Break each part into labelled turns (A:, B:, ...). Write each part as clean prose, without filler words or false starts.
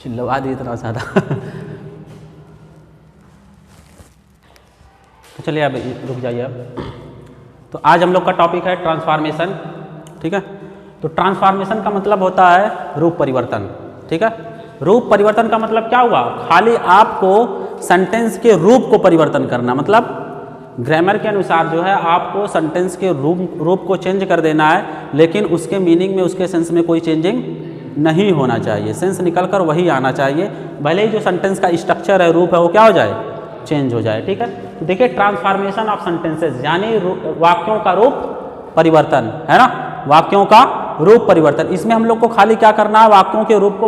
A: चिल्लवा दी इतना ज़्यादा। तो चलिए अब रुक जाइए अब। तो आज हम लोग का टॉपिक है ट्रांसफॉर्मेशन, ठीक है। तो ट्रांसफॉर्मेशन का मतलब होता है रूप परिवर्तन, ठीक है। रूप परिवर्तन का मतलब क्या हुआ? खाली आपको सेंटेंस के रूप को परिवर्तन करना, मतलब ग्रामर के अनुसार जो है आपको सेंटेंस के रूप को चेंज कर देना है, लेकिन उसके मीनिंग में, उसके सेंस में कोई चेंजिंग नहीं होना चाहिए। सेंस निकल कर वही आना चाहिए, भले ही जो सेंटेंस का स्ट्रक्चर है, रूप है, वो क्या हो जाए, चेंज हो जाए, ठीक है। तो देखिए ट्रांसफॉर्मेशन ऑफ सेंटेंसेस यानी वाक्यों का रूप परिवर्तन, है ना, वाक्यों का रूप परिवर्तन। इसमें हम लोग को खाली क्या करना है, वाक्यों के रूप को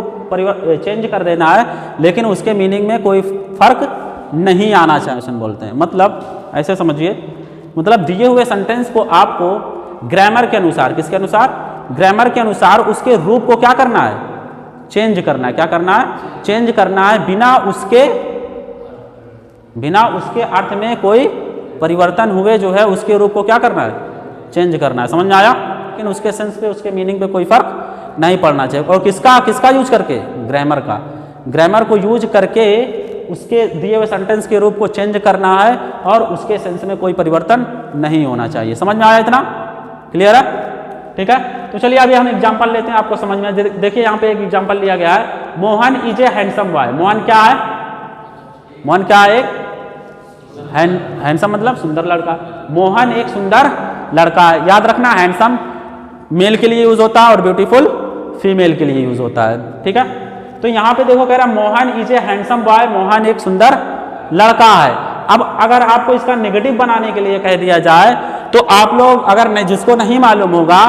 A: चेंज कर देना है, लेकिन उसके मीनिंग में कोई फर्क नहीं आना चाहिए बोलते हैं। मतलब ऐसे समझिए, मतलब दिए हुए सेंटेंस को आपको ग्रामर के अनुसार, किसके अनुसार, ग्रामर के अनुसार उसके रूप को क्या करना है, चेंज करना है। क्या करना है, चेंज करना है, बिना उसके अर्थ में कोई परिवर्तन हुए जो है उसके रूप को क्या करना है, चेंज करना है। समझ में आया? लेकिन उसके सेंस पे, उसके मीनिंग पे कोई फर्क नहीं पड़ना चाहिए। और किसका यूज करके, ग्रामर का, ग्रामर को यूज करके उसके दिए हुए सेंटेंस के रूप को चेंज करना है और उसके सेंस में कोई परिवर्तन नहीं होना चाहिए। समझ में आया? इतना क्लियर है, ठीक है। तो चलिए अभी हम एग्जांपल लेते हैं, आपको समझ में। देखिए यहाँ पे एक एग्जांपल लिया गया है, Mohan is a handsome boy. Mohan क्या है, मोहन क्या है, एक हैंडसम मतलब सुंदर लड़का। मोहन एक सुंदर लड़का है। याद रखना, हैंडसम मेल के लिए यूज होता है और ब्यूटीफुल फीमेल के लिए यूज होता है, ठीक है। तो यहाँ पे देखो कह रहा है Mohan is a handsome boy, Mohan एक सुंदर लड़का है। अब अगर आपको इसका नेगेटिव बनाने के लिए कह दिया जाए तो आप लोग अगर जिसको नहीं मालूम होगा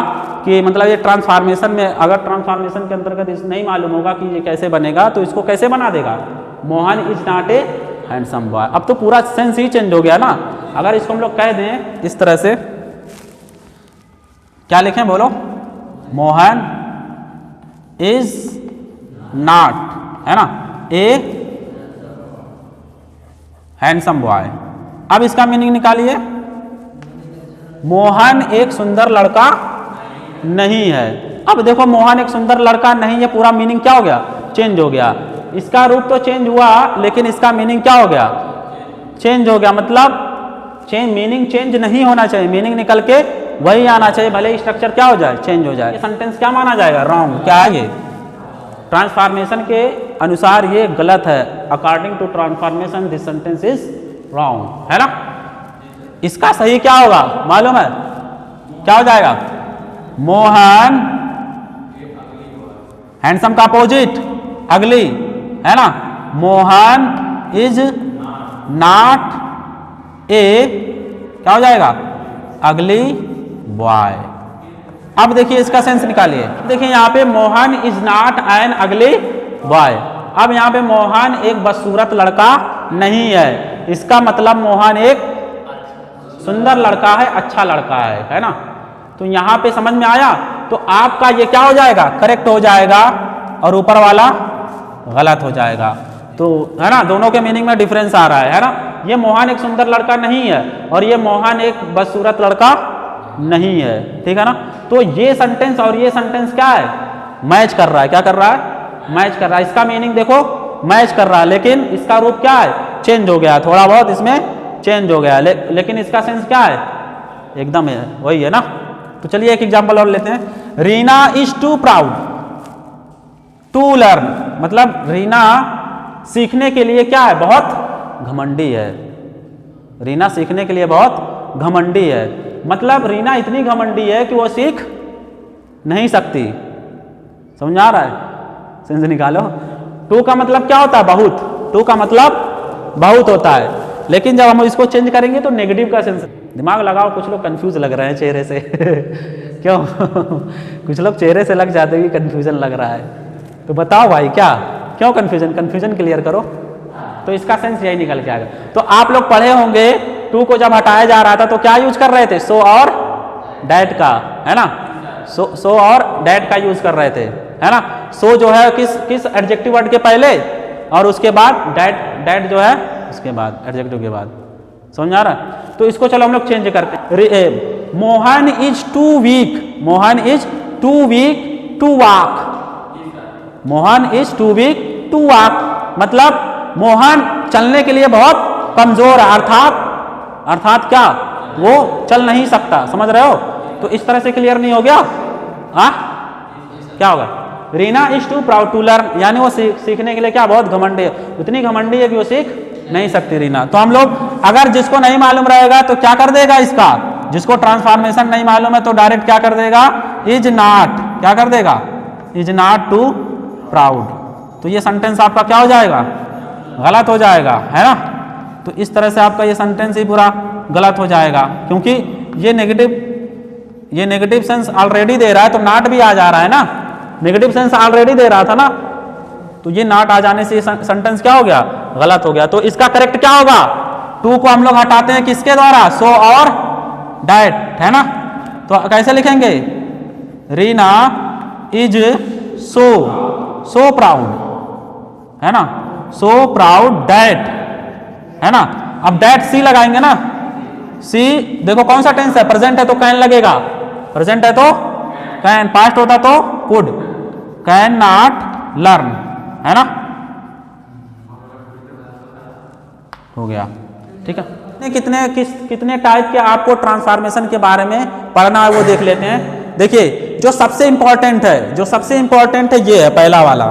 A: कि मतलब ये ट्रांसफॉर्मेशन में, अगर ट्रांसफॉर्मेशन के अंतर्गत इस नहीं मालूम होगा कि ये कैसे बनेगा, तो इसको कैसे बना देगा, Mohan is not a handsome boy. अब तो पूरा सेंस ही चेंज हो गया ना। अगर इसको हम लोग कह दें इस तरह से, क्या लिखें बोलो, मोहन इज नॉट, है ना, ए हैंडसम बॉय। अब इसका मीनिंग निकालिए, मोहन एक सुंदर लड़का नहीं है। अब देखो मोहन एक सुंदर लड़का नहीं है, पूरा मीनिंग क्या हो गया, चेंज हो गया। इसका रूप तो चेंज हुआ, लेकिन इसका मीनिंग क्या हो गया, चेंज हो गया। मतलब मीनिंग चेंज नहीं होना चाहिए, मीनिंग निकल के वही आना चाहिए, भले स्ट्रक्चर क्या हो जाए, चेंज हो जाए। ये सेंटेंस क्या माना जाएगा, रॉन्ग। क्या है ये, ट्रांसफॉर्मेशन के अनुसार ये गलत है। According to transformation this sentence is wrong, है ना। इसका सही क्या होगा मालूम है, क्या हो जाएगा, मोहन, हैंडसम का अपोजिट अगली, है ना, मोहन इज नॉट ए, क्या हो जाएगा, अगली बॉय। अब देखिए इसका सेंस निकालिए। देखिए यहाँ पे मोहन इज नॉट एन अगली बॉय। अब यहाँ पे मोहन एक बदसूरत लड़का नहीं है, इसका मतलब मोहन एक सुंदर लड़का है, अच्छा लड़का है ना। तो यहाँ पे समझ में आया। तो आपका ये क्या हो जाएगा, करेक्ट हो जाएगा, और ऊपर वाला गलत हो जाएगा। तो है ना, दोनों के मीनिंग में डिफरेंस आ रहा है ना। ये मोहन एक सुंदर लड़का नहीं है और ये मोहन एक बदसूरत लड़का नहीं है, ठीक है ना। तो ये सेंटेंस और ये सेंटेंस क्या है, मैच कर रहा है। क्या कर रहा है, मैच कर रहा है। इसका मीनिंग देखो मैच कर रहा है, लेकिन इसका रूप क्या है, चेंज हो गया, थोड़ा बहुत इसमें चेंज हो गया, लेकिन इसका सेंस क्या है, एकदम है वही है ना। तो चलिए एक एग्जांपल और लेते हैं। Reena is too proud to learn. मतलब रीना सीखने के लिए क्या है, बहुत घमंडी है। रीना सीखने के लिए बहुत घमंडी है। मतलब रीना इतनी घमंडी है कि वो सीख नहीं सकती। समझ आ रहा है, सेंस निकालो। टू का मतलब क्या होता है, बहुत। टू का मतलब बहुत होता है, लेकिन जब हम इसको चेंज करेंगे तो नेगेटिव का सेंस। दिमाग लगाओ, कुछ लोग कंफ्यूज लग रहे हैं चेहरे से क्यों कुछ लोग चेहरे से लग जाते हैं कि कंफ्यूजन लग रहा है। तो बताओ भाई क्या, क्यों कंफ्यूजन क्लियर करो। तो इसका सेंस यही निकल के आएगा। तो आप लोग पढ़े होंगे, टू को जब हटाया जा रहा था तो क्या यूज कर रहे थे, सो और डैट का, है ना। सो और डैट का यूज कर रहे थे, है ना। सो जो है किस एडजेक्टिव वर्ड के पहले, और उसके बाद डैट जो है उसके बाद, एडजेक्टिव के बाद। समझ आ रहा है। तो इसको चलो हम लोग चेंज करते हैं। Mohan is too weak, Mohan is too weak to walk. Mohan is too weak to walk मतलब मोहन चलने के लिए बहुत कमजोर है, अर्थात क्या, वो चल नहीं सकता। समझ रहे हो? तो इस तरह से क्लियर नहीं हो गया? क्या होगा? Reena is too proud to learn, यानी वो सीखने के लिए क्या, बहुत घमंडी है, उतनी घमंडी है कि वो सीख नहीं सकती रीना। तो हम लोग अगर जिसको नहीं मालूम रहेगा तो क्या कर देगा, इसका जिसको ट्रांसफॉर्मेशन नहीं मालूम है तो डायरेक्ट क्या कर देगा, इज नॉट, क्या कर देगा, इज नॉट टू प्राउड। तो ये सेंटेंस आपका क्या हो जाएगा, गलत हो जाएगा, है ना। तो इस तरह से आपका ये सेंटेंस ही पूरा गलत हो जाएगा, क्योंकि ये नेगेटिव सेंस ऑलरेडी दे रहा है, तो नॉट भी आ जा रहा है ना, नेगेटिव सेंस ऑलरेडी दे रहा था ना, तो ये नॉट आ जाने से ये सेंटेंस क्या हो गया, गलत हो गया। तो इसका करेक्ट क्या होगा, टू को हम लोग हटाते हैं किसके द्वारा, सो और डैट, है ना। तो कैसे लिखेंगे, रीना इज सो प्राउड, है ना, सो प्राउड डैट, है ना। अब डैट सी लगाएंगे ना, सी देखो कौन सा टेंस है, प्रेजेंट है तो कैन लगेगा, प्रेजेंट है तो कैन, पास्ट होता तो कुड, कैन नॉट लर्न, है ना, हो गया, ठीक है। कितने टाइप के आपको ट्रांसफॉर्मेशन के बारे में पढ़ना है वो देख लेते हैं। देखिए जो सबसे इंपॉर्टेंट है ये है पहला वाला,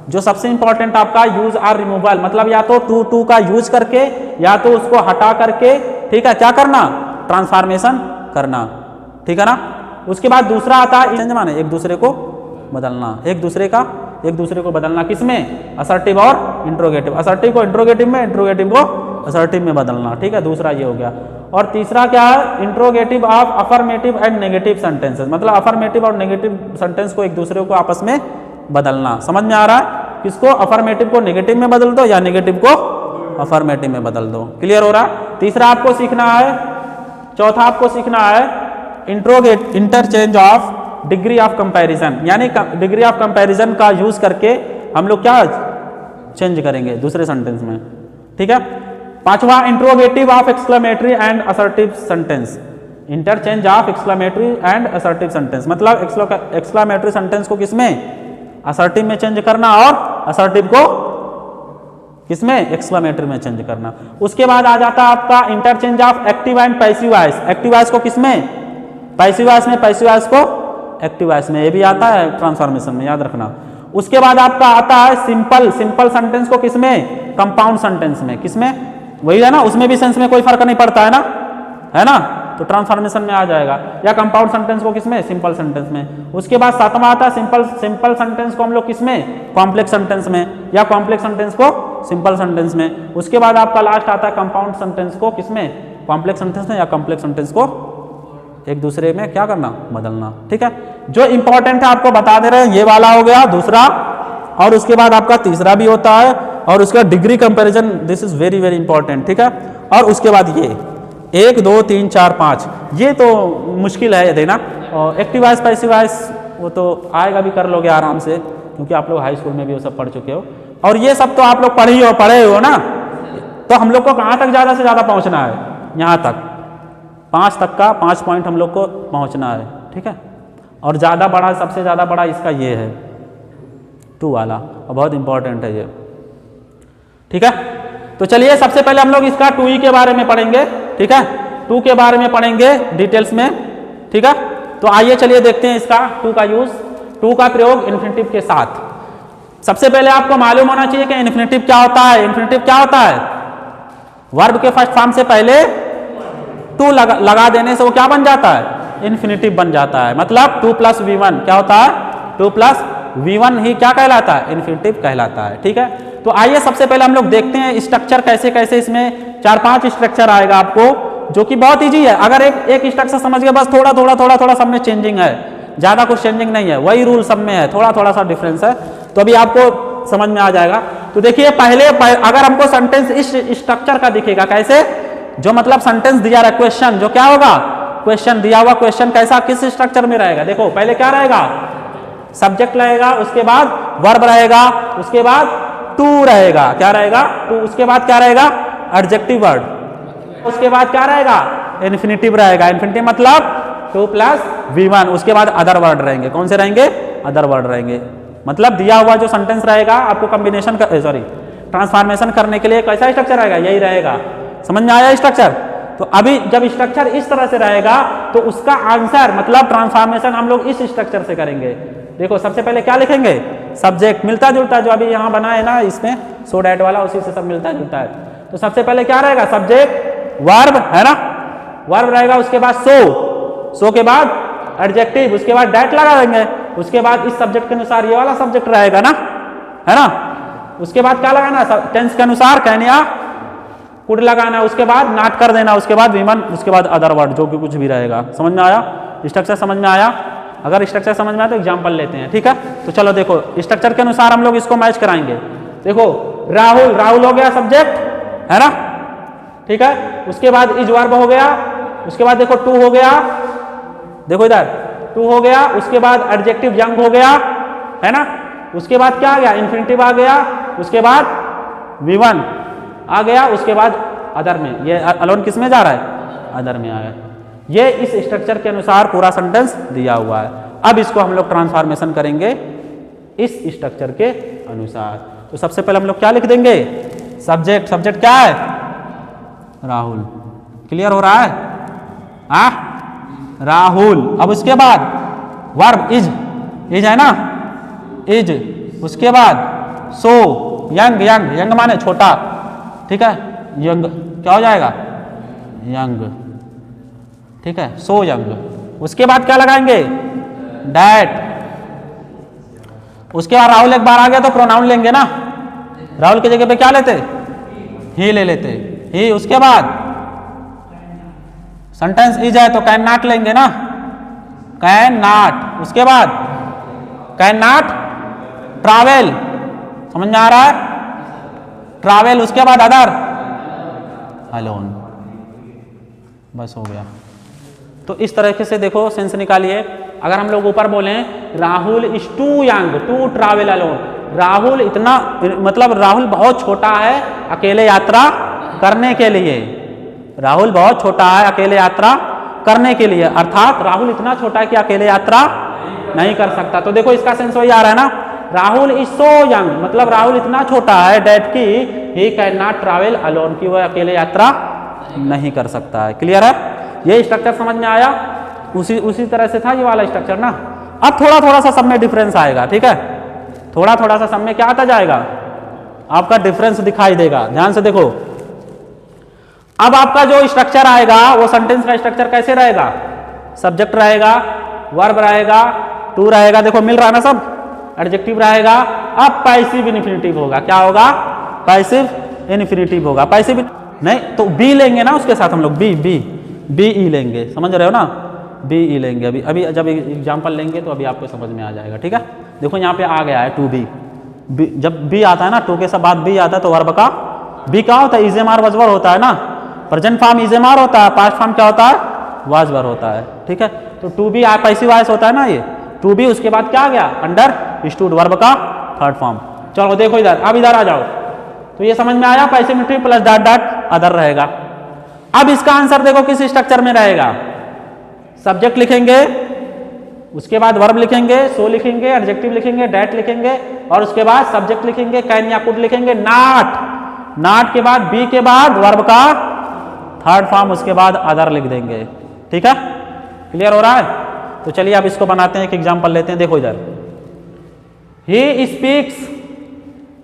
A: जो सबसे इंपॉर्टेंट आपका यूज आर रिमूवल, मतलब या तो टू का यूज करके या तो उसको हटा करके, ठीक है, क्या करना, ट्रांसफॉर्मेशन करना, ठीक है ना। उसके बाद दूसरा आता है चेंज, माने एक दूसरे को बदलना, एक दूसरे को बदलना, किसमें, असर्टिव और इंट्रोगेटिव, असर्टिव को इंट्रोगेटिव में, इंट्रोगेटिव को असर्टिव में बदलना, ठीक है, दूसरा ये हो गया। और तीसरा क्या है, interrogative of affirmative and negative sentences, मतलब अफर्मेटिव और नेगेटिव सेंटेंस को एक दूसरे को आपस में बदलना। समझ में आ रहा है, किसको, अफर्मेटिव को नेगेटिव में बदल दो या नेगेटिव को अफर्मेटिव में बदल दो, क्लियर हो रहा है। तीसरा आपको सीखना है, चौथा आपको सीखना है interchange of degree of comparison, यानी डिग्री ऑफ कंपैरिजन का यूज करके हम लोग क्या चेंज करेंगे दूसरे सेंटेंस में, ठीक है। पांचवा interrogative of exclamatory and assertive sentence, interchange of exclamatory and assertive sentence, मतलब एक्सक्लेमेटरी सेंटेंस को किसमें, असर्टिव में चेंज करना और असर्टिव को किसमें, एक्सक्लेमेटरी में चेंज करना। उसके बाद आ जाता है आपका interchange of active and passive voice, active voice को किसमें, पैसिव वॉइस में, पैसिव वॉइस को एक्टिव वॉइस में, ये भी आता है ट्रांसफॉर्मेशन में, याद रखना। उसके बाद आपका आता है सिंपल सेंटेंस को किसमें, कंपाउंड सेंटेंस में, किसमें, वही है ना, उसमें भी सेंस में कोई फर्क नहीं पड़ता है ना, तो ट्रांसफॉर्मेशन में आ जाएगा। या कंपाउंड सेंटेंस को किसमें, सिंपल सेंटेंस में। उसके बाद सातवां आता है सिंपल सेंटेंस को हम लोग किसमें, कॉम्प्लेक्स सेंटेंस में, या कॉम्प्लेक्स सेंटेंस को सिंपल सेंटेंस में। उसके बाद आपका लास्ट आता है कंपाउंड सेंटेंस को किसमें, कॉम्प्लेक्स सेंटेंस में, या कॉम्प्लेक्स सेंटेंस को एक दूसरे में क्या करना, बदलना, ठीक है। जो इंपॉर्टेंट है आपको बता दे रहे हैं, ये वाला हो गया दूसरा, और उसके बाद आपका तीसरा भी होता है, और उसका degree comparison, this is very very important, ठीक है। और उसके बाद ये 1 2 3 4 5, ये तो मुश्किल है देना, और एक्टिव वॉइस पैसिव वॉइस वो तो आएगा भी, कर लोगे आराम से, क्योंकि आप लोग हाई स्कूल में भी वो सब पढ़ चुके हो, और ये सब तो आप लोग पढ़े हो ना। तो हम लोग को कहाँ तक ज़्यादा से ज़्यादा पहुँचना है, यहाँ तक 5 तक का 5 पॉइंट हम लोग को पहुँचना है, ठीक है। और ज़्यादा बड़ा, सबसे ज़्यादा बड़ा इसका ये है 2 वाला, और बहुत इंपॉर्टेंट है ये, ठीक है। तो चलिए सबसे पहले हम लोग इसका 2E के बारे में पढ़ेंगे, ठीक है, 2 के बारे में पढ़ेंगे डिटेल्स में, ठीक है। तो आइए चलिए देखते हैं इसका 2 का यूज, 2 का प्रयोग इन्फिनिटिव के साथ। सबसे पहले आपको मालूम होना चाहिए कि इन्फिनिटिव क्या होता है। इन्फिनिटिव क्या होता है, वर्ब के फर्स्ट फॉर्म से पहले टू लगा देने से वो क्या बन जाता है, इन्फिनिटिव बन जाता है। मतलब 2 + V1 क्या होता है, 2 + V1 ही क्या कहलाता है, इन्फिनिटिव कहलाता है, ठीक है। तो आइए सबसे पहले हम लोग देखते हैं स्ट्रक्चर कैसे कैसे, इसमें 4-5 स्ट्रक्चर आएगा आपको, जो कि बहुत इजी है। अगर एक स्ट्रक्चर समझ गए, बस थोड़ा सब में चेंजिंग है, ज़्यादा कुछ चेंजिंग नहीं है, वही रूल सब में है, थोड़ा सा डिफरेंस है, तो अभी आपको समझ में आ जाएगा। तो देखिए पहले अगर हमको सेंटेंस इस स्ट्रक्चर का दिखेगा, कैसे, जो मतलब सेंटेंस दिया रहा है, क्वेश्चन, जो क्या होगा, क्वेश्चन दिया हुआ, क्वेश्चन कैसा, किस स्ट्रक्चर में रहेगा। देखो पहले क्या रहेगा, सब्जेक्ट रहेगा, उसके बाद वर्ब रहेगा, उसके बाद टू रहेगा, क्या रहेगा, टू, उसके बाद क्या रहेगा, एडजेक्टिव वर्ड, उसके बाद क्या रहेगा, इन्फिनिटिव रहेगा। इन्फिनिटिव मतलब 2 + V1, उसके बाद अदर वर्ड रहेंगे, कौन से रहेंगे, अदर वर्ड रहेंगे, मतलब दिया हुआ जो सेंटेंस रहेगा आपको कॉम्बिनेशन ट्रांसफॉर्मेशन करने के लिए कैसा स्ट्रक्चर रहेगा, यही रहेगा। समझ में आया स्ट्रक्चर? तो अभी जब स्ट्रक्चर इस तरह से रहेगा तो उसका आंसर मतलब ट्रांसफॉर्मेशन हम लोग इस स्ट्रक्चर से करेंगे। देखो सबसे पहले क्या लिखेंगे, सब्जेक्ट मिलता जुलता जो अभी यहाँ बना है ना इसमें सो डैट वाला, उसी से सब मिलता जुलता है। तो सबसे पहले क्या रहेगा, सब्जेक्ट वर्ब है ना, वर्ब रहेगा, उसके बाद सो के बाद एडजेक्टिव, उसके बाद डैट लगा देंगे, उसके बाद इस सब्जेक्ट के अनुसार ये वाला सब्जेक्ट रहेगा ना, है ना। उसके बाद क्या लगाना, टेंस के अनुसार कैन या कुड लगाना, उसके बाद नॉट कर देना, उसके बाद विमन, उसके बाद अदर वर्ड जो कि कुछ भी रहेगा। समझ में आया स्ट्रक्चर? समझ में आया? अगर स्ट्रक्चर समझ में आया तो एग्जाम्पल लेते हैं, ठीक है। तो चलो देखो स्ट्रक्चर के अनुसार हम लोग इसको मैच कराएंगे। देखो राहुल, राहुल हो गया सब्जेक्ट, है ना, ठीक है। उसके बाद इज वर्ब हो गया, उसके बाद देखो टू हो गया, देखो इधर टू हो गया, उसके बाद एडजेक्टिव यंग हो गया, है ना। उसके बाद क्या आ गया, इन्फिनिटिव आ गया, उसके बाद V1 आ गया, उसके बाद अदर में, ये अलोन किस में जा रहा है, अदर में आया। ये इस स्ट्रक्चर के अनुसार पूरा सेंटेंस दिया हुआ है। अब इसको हम लोग ट्रांसफॉर्मेशन करेंगे इस स्ट्रक्चर के अनुसार। तो सबसे पहले हम लोग क्या लिख देंगे, सब्जेक्ट, सब्जेक्ट क्या है, राहुल। क्लियर हो रहा है, हाँ राहुल। अब उसके बाद वर्ब इज, इज है ना, इज, उसके बाद सो यंग, यंग, यंग माने छोटा, ठीक है, यंग क्या हो जाएगा, यंग, ठीक है, सो यंग। उसके बाद क्या लगाएंगे, डैट। उसके बाद राहुल एक बार आ गया तो प्रोनाउन लेंगे ना, राहुल की जगह पे क्या लेते, ही ले लेते, ही। उसके बाद सेंटेंस इज है तो कैन नॉट लेंगे ना, कैन नॉट। उसके बाद कैन नॉट ट्रैवल, समझ में आ रहा है, ट्रैवल। उसके बाद अदर अलोन, बस हो गया। तो इस तरीके से देखो सेंस निकालिए। अगर हम लोग ऊपर बोलें Rahul is too young to travel alone, Rahul इतना मतलब राहुल बहुत छोटा है अकेले यात्रा करने के लिए, राहुल बहुत छोटा है अकेले यात्रा करने के लिए, अर्थात राहुल इतना छोटा है कि अकेले यात्रा नहीं कर सकता। तो देखो इसका सेंस वही आ रहा है ना, राहुल इज सो यंग मतलब राहुल इतना छोटा है डैट की he can not travel alone, की वह अकेले यात्रा नहीं कर सकता है। क्लियर है, ये स्ट्रक्चर समझ में आया। उसी तरह से था ये वाला स्ट्रक्चर ना। अब थोड़ा थोड़ा सा सब में डिफरेंस आएगा, ठीक है, थोड़ा थोड़ा सा सब में क्या आता जाएगा, आपका डिफरेंस दिखाई देगा। ध्यान से देखो, अब आपका जो स्ट्रक्चर आएगा वो सेंटेंस का स्ट्रक्चर कैसे रहेगा, सब्जेक्ट रहेगा, वर्ब रहेगा, टू रहेगा, देखो मिल रहा है ना सब, एडजेक्टिव रहेगा। अब पैसिव इन्फिनिटिव होगा, क्या होगा, पैसिव इन्फिनिटिव होगा। पैसिव नहीं तो बी लेंगे ना उसके साथ हम लोग, बी ई लेंगे, समझ रहे हो ना, बी ई लेंगे। अभी जब एग्जाम्पल लेंगे तो अभी आपको समझ में आ जाएगा, ठीक है। देखो यहाँ पे आ गया है टू बी, जब बी आता है ना, टू के सब बाद बी आता है तो वर्ब का बी क्या होता है, इजेमार वजवर होता है ना, प्रेजेंट फॉर्म इजेमार होता है, पास्ट फॉर्म क्या होता है, वाजवर होता है, ठीक है। तो टू बी पैसिव वॉइस होता है ना ये टू बी, उसके बाद क्या आ गया, अंडर स्टूड वर्ब का थर्ड फॉर्म। चलो देखो इधर, अब इधर आ जाओ, तो ये समझ में आया, passive infinitive plus dot dot other रहेगा। अब इसका आंसर देखो किस स्ट्रक्चर में रहेगा, सब्जेक्ट लिखेंगे, उसके बाद वर्ब लिखेंगे, सो लिखेंगे, एडजेक्टिव लिखेंगे, डैट लिखेंगे, और उसके बाद सब्जेक्ट लिखेंगे, कैन या कुड लिखेंगे, नॉट के बाद बी के बाद वर्ब का थर्ड फॉर्म, उसके बाद अदर लिख देंगे, ठीक है। क्लियर हो रहा है। तो चलिए अब इसको बनाते हैं, एक एग्जांपल लेते हैं। देखो इधर, he speaks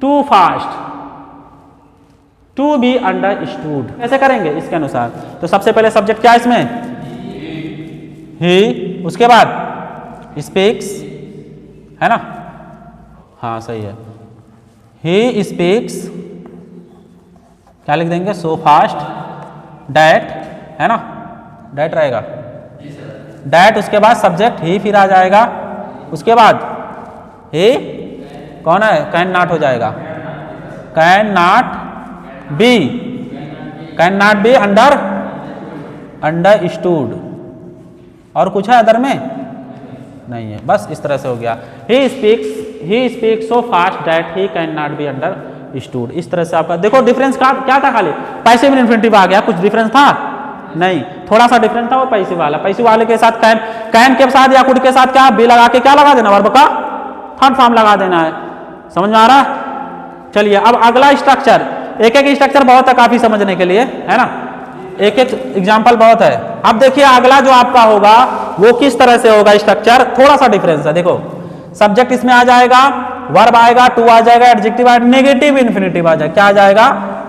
A: too fast to be understood, कैसे करेंगे इसके अनुसार। तो सबसे पहले सब्जेक्ट क्या है इसमें, ही, उसके बाद स्पीक्स, है ना, हाँ सही है, ही स्पीक्स, क्या लिख देंगे, सो फास्ट, डैट, है ना, डैट रहेगा, डैट, उसके बाद सब्जेक्ट ही फिर आ जाएगा, उसके बाद ही कौन है, कैन नॉट हो जाएगा, can not B, can not be understood, और कुछ है अदर में नहीं है, बस इस तरह से हो गया। He speaks so fast that he can not be understood. इस तरह से आपका देखो डिफरेंस क्या था, खाली पैसिव इन्फिनिटिव आ गया, कुछ डिफरेंस था नहीं, थोड़ा सा डिफरेंस था वो पैसिव वाला। पैसिव वाले के साथ कैन के साथ या कुड के साथ क्या बी लगा के क्या लगा देना, वर्ब का थर्ड फॉर्म लगा देना है। समझ में आ रहा है? चलिए अब अगला स्ट्रक्चर, एक एक स्ट्रक्चर बहुत है काफी समझने के लिए, है ना, एक एक एग्जाम्पल बहुत है। अब देखिए अगला जो आपका होगा वो किस तरह से होगा स्ट्रक्चर, थोड़ा सा डिफरेंस है। देखो सब्जेक्ट इसमें आ जाएगा, वर्ब आएगा, टू आ जाएगा, एडजेक्टिव आएगा, नेगेटिव इन्फिनिटिव आ जाएगा। क्या आ जाएगा?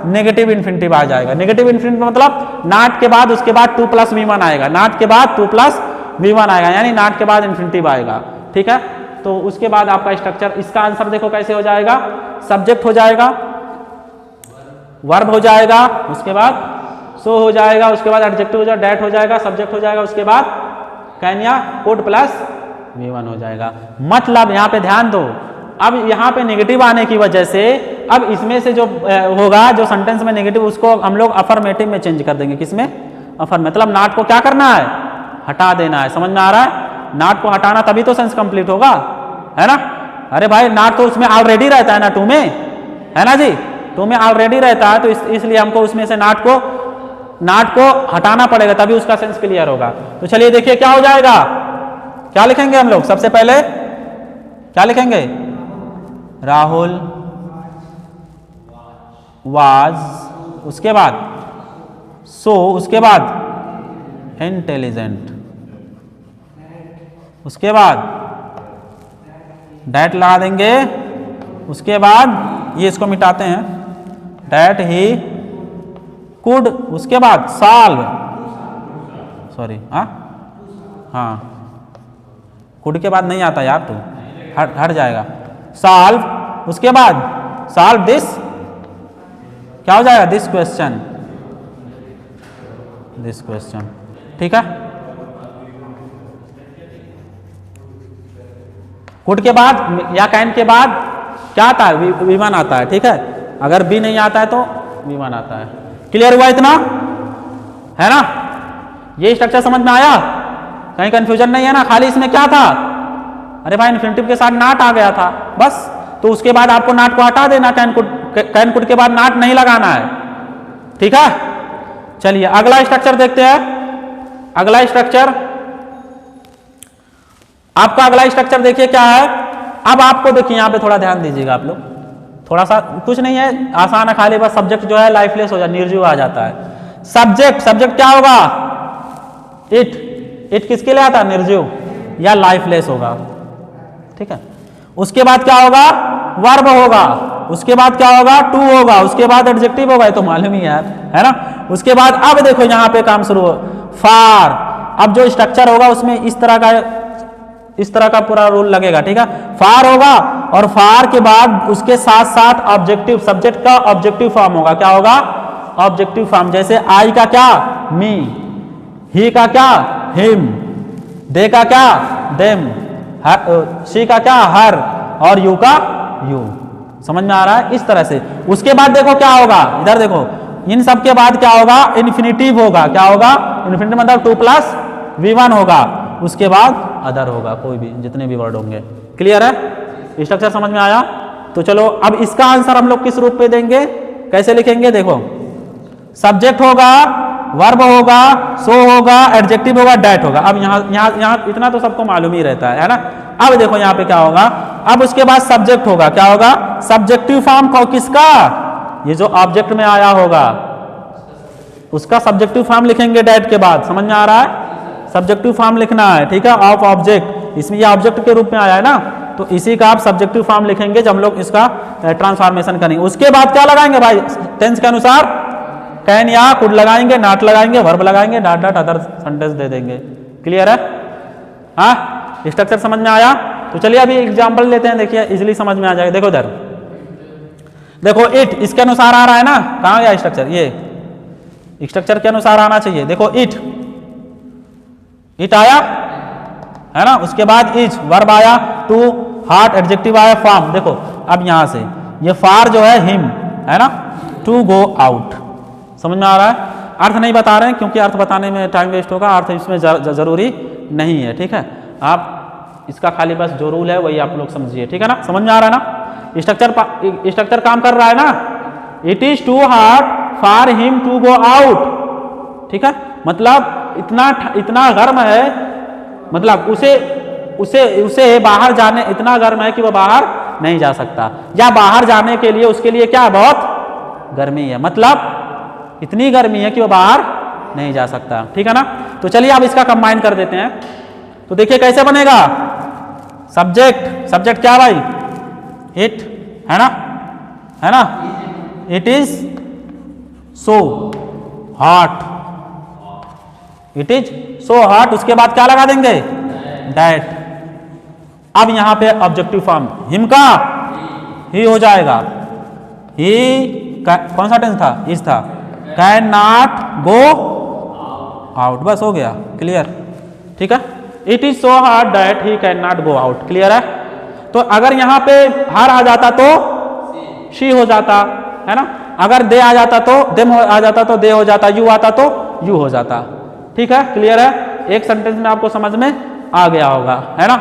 A: नेगेटिव इन्फिनिटिव आ जाएगा। नेगेटिव इन्फिनिटिव मतलब नाट के बाद उसके बाद 2 + V1 आएगा, नाट के बाद 2 + V1 आएगा, यानी नाट के बाद इन्फिनिटिव आएगा। ठीक है, तो उसके बाद आपका स्ट्रक्चर, इसका आंसर देखो कैसे हो जाएगा, सब्जेक्ट हो जाएगा, वर्ब हो जाएगा, उसके बाद सो हो जाएगा, उसके बाद एडजेक्टिव हो जाएगा, डेट हो जाएगा, सब्जेक्ट हो जाएगा, उसके बाद कैन या कुड प्लस V1 हो जाएगा। मतलब यहाँ पे ध्यान दो, अब यहाँ पे नेगेटिव आने की वजह से अब इसमें से जो होगा, जो सेंटेंस में नेगेटिव, उसको हम लोग अफर्मेटिव में चेंज कर देंगे। किसमें? अफर्म, मतलब नाट को क्या करना है? हटा देना है। समझ में आ रहा है? नाट को हटाना तभी तो सेंस कंप्लीट होगा, है ना। अरे भाई नाट तो उसमें ऑलरेडी रहता है ना, टू में, है ना जी, टू में ऑलरेडी रहता है, तो इसलिए हमको उसमें से नाट को हटाना पड़ेगा, तभी उसका सेंस क्लियर होगा। तो चलिए देखिए क्या हो जाएगा, क्या लिखेंगे हम लोग, सबसे पहले क्या लिखेंगे? राहुल वाज, उसके बाद सो, उसके बाद इंटेलिजेंट, उसके बाद डैट लगा देंगे, उसके बाद ये इसको मिटाते हैं, डैट ही कुड, उसके बाद सॉल्व, सॉरी हाँ कुड के बाद नहीं आता यार, तो हट जाएगा, सॉल्व, उसके बाद सॉल्व दिस, क्या हो जाएगा? This question, this question. ठीक है, कुड के बाद या कैन के बाद क्या आता है? V1 आता है। ठीक है, अगर बी नहीं आता है तो V1 आता है। क्लियर हुआ इतना, है ना? ये स्ट्रक्चर समझ में आया? कहीं कंफ्यूजन नहीं है ना? खाली इसमें क्या था, अरे भाई इन्फिनिटिव के साथ नाट आ गया था बस, तो उसके बाद आपको नाट को हटा देना, कैन कुड के बाद नाट नहीं लगाना है। ठीक है, चलिए अगला स्ट्रक्चर देखते हैं। अगला स्ट्रक्चर आपका, अगला स्ट्रक्चर देखिए क्या है। अब आपको देखिए यहाँ पे थोड़ा ध्यान दीजिएगा आप लोग, थोड़ा सा, कुछ नहीं है, आसान है, खाली बस सब्जेक्ट जो है लाइफलेस हो जाए, निर्जीव आ जाता है। सब्जेक्ट क्या होगा? इट किसके लिए आता है? निर्जीव या लाइफलेस होगा। ठीक है, उसके बाद क्या होगा? वर्ब होगा, उसके बाद क्या होगा? टू होगा, उसके बाद एडजेक्टिव होगा, ये तो मालूम ही है ना। उसके बाद अब देखो यहाँ पे काम शुरू हो, फार। अब जो स्ट्रक्चर होगा उसमें इस तरह का पूरा रूल लगेगा। ठीक है, फार होगा, और फार के बाद उसके साथ साथ ऑब्जेक्टिव, सब्जेक्ट का ऑब्जेक्टिव फॉर्म होगा। क्या होगा? Objective form. जैसे आई का क्या? मी, ही का क्या? हिम, दे का क्या? देम, शी का क्या? हर, और यू का? यू। समझ में आ रहा है? इस तरह से। उसके बाद देखो क्या होगा, इधर देखो, इन सब के बाद क्या होगा? इन्फिनिटिव होगा। क्या होगा? इन्फिनिटिव मतलब 2 + V1 होगा, उसके बाद अदर होगा, कोई भी, जितने भी वर्ड होंगे। क्लियर है? स्ट्रक्चर समझ में आया? तो चलो अब इसका आंसर हम लोग किस रूप में देंगे, कैसे लिखेंगे? देखो, सब्जेक्ट होगा, वर्ब होगा, सो होगा, एडजेक्टिव होगा, डेट होगा। अब यहाँ इतना तो सबको मालूम ही रहता है ना। अब देखो यहाँ पे क्या होगा, अब उसके बाद सब्जेक्ट होगा। क्या होगा? सब्जेक्टिव फॉर्म को किसका? ये जो ऑब्जेक्ट में आया होगा उसका सब्जेक्टिव फॉर्म लिखेंगे डेट के बाद। समझ में आ रहा है? सब्जेक्टिव फॉर्म लिखना है। ठीक है, ऑफ ऑब्जेक्ट, इसमें ये ऑब्जेक्ट के रूप में आया है ना, तो इसी का आप सब्जेक्टिव फॉर्म लिखेंगे जब हम लोग इसका ट्रांसफॉर्मेशन करेंगे। उसके बाद क्या लगाएंगे भाई? टेंस के अनुसार कैन या कुड लगाएंगे, नॉट लगाएंगे, वर्ब लगाएंगे, डॉट अदर सेंटेंस दे देंगे। क्लियर है? हाँ, स्ट्रक्चर समझ में आया? तो चलिए अभी एग्जांपल लेते हैं, देखिए इजीली समझ में आ जाएगा। देखो इधर देखो, इट इसके अनुसार आ रहा है ना, कहाँ गया स्ट्रक्चर? ये स्ट्रक्चर के अनुसार आना चाहिए। देखो इट आया है ना, उसके बाद इज, वर्ब आया, टू, हार्ट, एडजेक्टिव आया, फॉर्म। देखो अब यहां से ये फार जो है हिम है ना, टू गो आउट। समझ में आ रहा है? अर्थ नहीं बता रहे हैं क्योंकि अर्थ बताने में टाइम वेस्ट होगा, अर्थ इसमें जरूरी नहीं है। ठीक है, आप इसका खाली बस जो रूल है वही आप लोग समझिए। ठीक है ना? समझ में आ रहा है ना? स्ट्रक्चर काम कर रहा है ना। It is too hard for him to go out. ठीक है, मतलब इतना गर्म है, मतलब उसे उसे बाहर जाने, इतना गर्म है कि वो बाहर नहीं जा सकता, या बाहर जाने के लिए उसके लिए क्या बहुत गर्मी है, मतलब इतनी गर्मी है कि वो बाहर नहीं जा सकता। ठीक है ना। तो चलिए अब इसका कंबाइन कर देते हैं। तो देखिए कैसे बनेगा। सब्जेक्ट क्या भाई, इट, है ना, it is so hot, it is so hot, उसके बाद क्या लगा देंगे, दैट। अब यहां पे ऑब्जेक्टिव फॉर्म, हिम का ही हो जाएगा, ही कौन सा टेंस था, इज था, कैन नॉट गो आउट, बस हो गया, क्लियर। ठीक है, it is so hard that he can not go out, clear है। तो अगर यहां पे हार आ जाता तो शी हो जाता, है ना, अगर दे आ जाता तो देम आ जाता, तो दे हो जाता, यू आता तो यू हो जाता। ठीक है, क्लियर है, एक सेंटेंस में आपको समझ में आ गया होगा, है ना।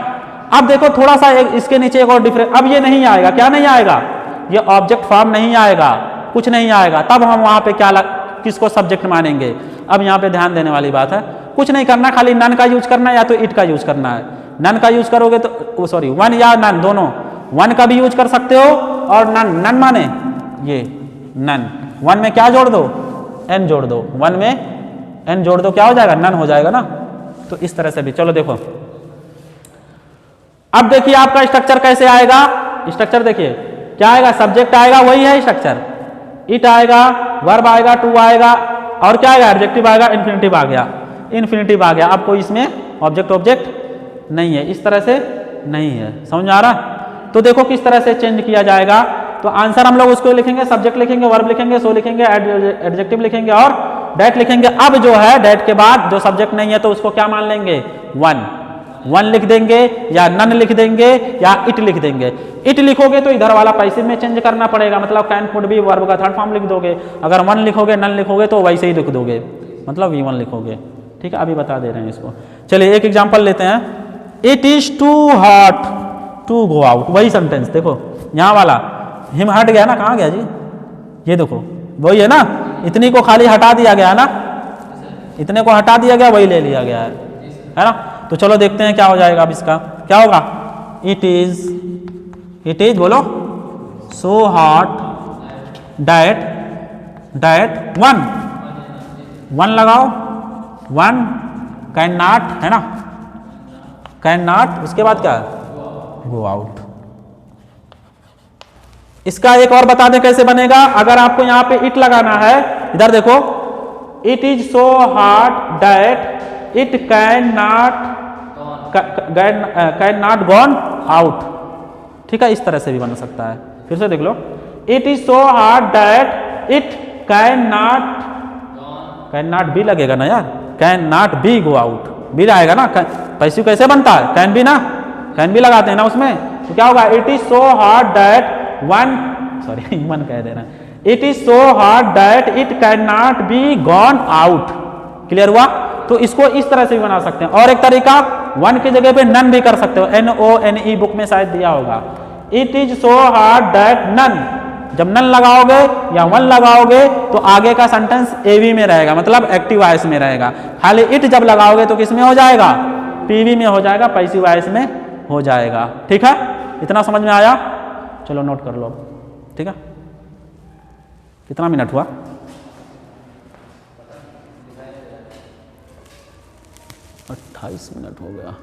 A: अब देखो थोड़ा सा इसके नीचे एक और डिफरेंस, अब ये नहीं आएगा, क्या नहीं आएगा, ये ऑब्जेक्ट फॉर्म नहीं आएगा, कुछ नहीं आएगा, तब हम वहां पे क्या किसको सब्जेक्ट मानेंगे। अब यहाँ पे ध्यान देने वाली बात है, कुछ नहीं करना, खाली नन का यूज करना है या तो इट का यूज करना है। नन का यूज करोगे तो सॉरी वन या नन दोनों, वन का भी यूज कर सकते हो और नन माने ये नन, वन में क्या जोड़ दो, एन जोड़ दो, वन में एन जोड़ दो, क्या हो जाएगा, नन हो जाएगा ना। तो इस तरह से भी, चलो देखो अब देखिए आपका स्ट्रक्चर कैसे आएगा। स्ट्रक्चर देखिए क्या आएगा, सब्जेक्ट आएगा, वही है स्ट्रक्चर, इट आएगा, वर्ब आएगा, टू आएगा, और क्या आएगा, एडजेक्टिव आएगा, इन्फिनिटिव आ गया, इन्फिनिटिव आ गया। आपको इसमें ऑब्जेक्ट नहीं है, इस तरह से नहीं है, समझ में आ रहा। तो देखो किस तरह से चेंज किया जाएगा। तो आंसर हम लोग उसको लिखेंगे, सब्जेक्ट लिखेंगे, वर्ब लिखेंगे, सो लिखेंगे, एडजेक्टिव लिखेंगे और डेट लिखेंगे। अब जो है डेट के बाद जो सब्जेक्ट नहीं है तो उसको क्या मान लेंगे, वन लिख देंगे, या नन लिख देंगे, या इट लिख देंगे। इट लिखोगे तो इधर वाला पैसिव में चेंज करना पड़ेगा, मतलब कैन कुड बी वर्ब का थर्ड फॉर्म लिख दोगे। अगर वन लिखोगे, नन लिखोगे तो वैसे ही लिख दोगे, मतलब V1 लिखोगे। ठीक है, अभी बता दे रहे हैं इसको। चलिए एक एग्जांपल लेते हैं, it is too hot to go out, वही सेंटेंस देखो, यहाँ वाला हिम हट गया ना, कहाँ गया जी, ये देखो वही है ना, इतनी को खाली हटा दिया गया ना, इतने को हटा दिया गया, वही ले लिया गया है ना। तो चलो देखते हैं क्या हो जाएगा। अब इसका क्या होगा, इट इज बोलो, सो हॉट दैट वन लगाओ, वन कैन नॉट, है ना, कैन नॉट, उसके बाद क्या, गो आउट। इसका एक और बता दें कैसे बनेगा। अगर आपको यहां पे इट लगाना है, इधर देखो, it is so hot that it can not gone out. ठीक है, इस तरह से भी बन सकता है। फिर से देख लो, it is so hot that it can not be लगेगा ना यार, can not be go out, be आएगा ना, पैसिव कैसे बनता है, कैन बी ना, कैन बी लगाते हैं ना उसमें। तो क्या होगा, it is so hot that one कह देना, it is so hot that it can not be gone out. Clear हुआ। तो इसको इस तरह से भी बना सकते हैं। और एक तरीका, वन की जगह पे नन भी कर सकते हो, NONE बुक में शायद दिया होगा। It is so hard that none, जब नन लगाओगे या वन लगाओगे तो आगे का सेंटेंस AV में रहेगा, मतलब एक्टिव वॉइस में रहेगा। खाली इट जब लगाओगे तो किस में हो जाएगा, PV में हो जाएगा, पैसिव वॉइस में हो जाएगा। ठीक है, इतना समझ में आया। चलो नोट कर लो अब। ठीक है, कितना मिनट हुआ, 28 मिनट हो गया।